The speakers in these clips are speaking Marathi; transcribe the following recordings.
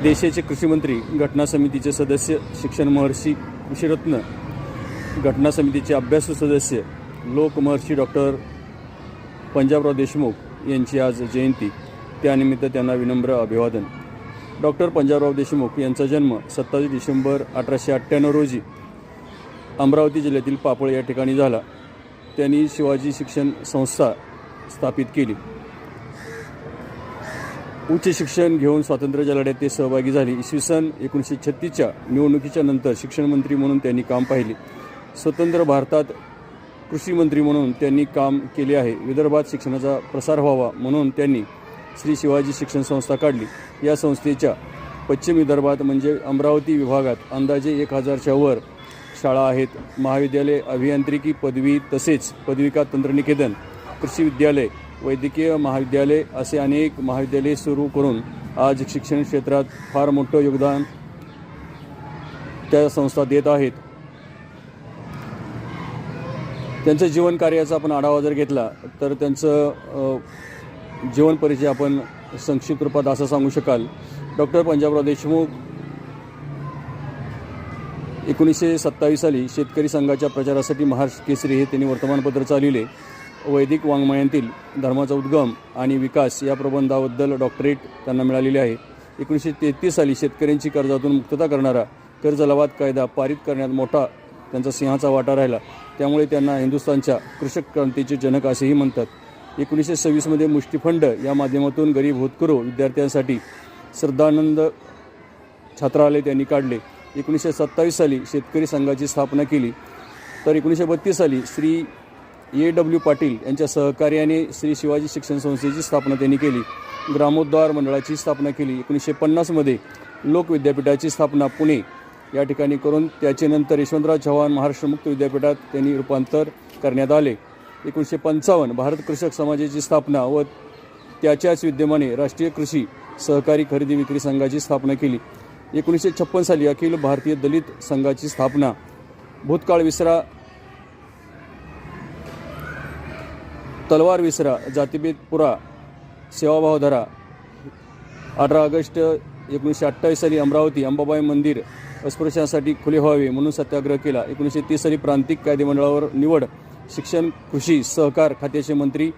देशाचे कृषी मंत्री, घटना समितीचे सदस्य, शिक्षण महर्षी, कृषीरत्न, घटना समितीचे अभ्यासू सदस्य, लोकमहर्षी डॉक्टर पंजाबराव देशमुख यांची आज जयंती. त्यानिमित्त त्यांना विनम्र अभिवादन. डॉक्टर पंजाबराव देशमुख यांचा जन्म 27 डिसेंबर 1898 रोजी अमरावती जिल्ह्यातील पापळ या ठिकाणी झाला. त्यांनी शिवाजी शिक्षण संस्था स्थापित केली. उच्च शिक्षण घेऊन स्वातंत्र्याच्या लढ्यात ते सहभागी झाले. इसवी सन 1936च्या निवडणुकीच्या नंतर शिक्षण मंत्री म्हणून त्यांनी काम पाहिले. स्वतंत्र भारतात कृषी मंत्री म्हणून त्यांनी काम केले आहे. विदर्भात शिक्षणाचा प्रसार व्हावा म्हणून त्यांनी श्री शिवाजी शिक्षण संस्था काढली. या संस्थेच्या पश्चिम विदर्भात म्हणजे अमरावती विभागात अंदाजे 1000च्या वर शाळा आहेत. महाविद्यालय, अभियांत्रिकी पदवी तसेच पदविका, तंत्रनिकेतन, कृषी विद्यालय, वैद्यकीय महाविद्यालय असे अनेक महाविद्यालये सुरू करून आज शिक्षण क्षेत्रात फार मोठं योगदान त्या संस्था देत आहेत. त्यांचं जीवन कार्याचा आपण आढावा जर घेतला तर त्यांचं जीवन परिचय आपण संक्षिप्त रूपात असं सांगू शकाल. डॉक्टर पंजाबराव देशमुख 1927 साली शेतकरी संघाच्या प्रचारासाठी महाराष्ट्र केसरी हे त्यांनी वर्तमानपत्र चालविले. वैदिक वाङ्मयातील धर्माचा उद्गम आणि विकास या प्रबंधाबद्दल डॉक्टरेट त्यांना मिळालेली आहे. 1933 साली शेतकऱ्यांची कर्जातून मुक्तता करणारा कर्ज लवाद कायदा पारित करण्यात मोठा त्यांचा सिंहाचा वाटा राहिला. त्यामुळे त्यांना हिंदुस्थानच्या कृषक क्रांतीचे जनक असेही म्हणतात. 1926मध्ये मुष्टिफंड या माध्यमातून गरीब होतकरू विद्यार्थ्यांसाठी श्रद्धानंद छात्रालय त्यांनी काढले. 1927 साली शेतकरी संघाची स्थापना केली. तर 1932 साली श्री A.W. पाटील यांच्या सहकार्याने श्री शिवाजी शिक्षण संस्थेची स्थापना त्यांनी केली. ग्रामोद्धार मंडळाची स्थापना केली. 1950मध्ये लोक विद्यापीठाची स्थापना पुणे या ठिकाणी करून त्याचे नंतर यशवंतराव चव्हाण महाराष्ट्र मुक्त विद्यापीठात त्यांनी रूपांतर करण्यात आले. 1955 भारत कृषक समाजाची स्थापना व त्याच्याच विद्यमाने राष्ट्रीय कृषी सहकारी खरेदी विक्री संघाची स्थापना केली. 1956 साली अखिल भारतीय दलित संघाची स्थापना. भूतकाळ विसरा, तलवार विसरा, जातिभेद पुरा, सेवाभाव धरा. 18 ऑगस्ट 1928 साली अमरावती अंबाबाई मंदिर अस्पृश्यांसाठी खुले व्हावे म्हणून सत्याग्रह केला. 1930 साली प्रांतिक कायदेमंडळावर निवड. शिक्षण, कृषी, सहकार खात्याचे मंत्री.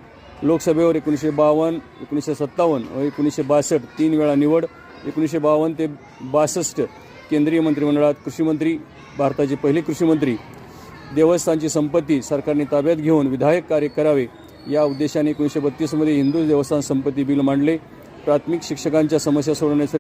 लोकसभेवर 1952, 1957 व 1962 3 वेळा निवड. 1952 ते 62 केंद्रीय मंत्रिमंडळात कृषीमंत्री, भारताचे पहिले कृषीमंत्री. देवस्थानची संपत्ती सरकारने ताब्यात घेऊन विधायक कार्य करावे या उद्देशाने 1932मध्ये हिंदू देवस्थान संपत्ती बिल मांडले. प्राथमिक शिक्षकांच्या समस्या सोडवण्यासाठी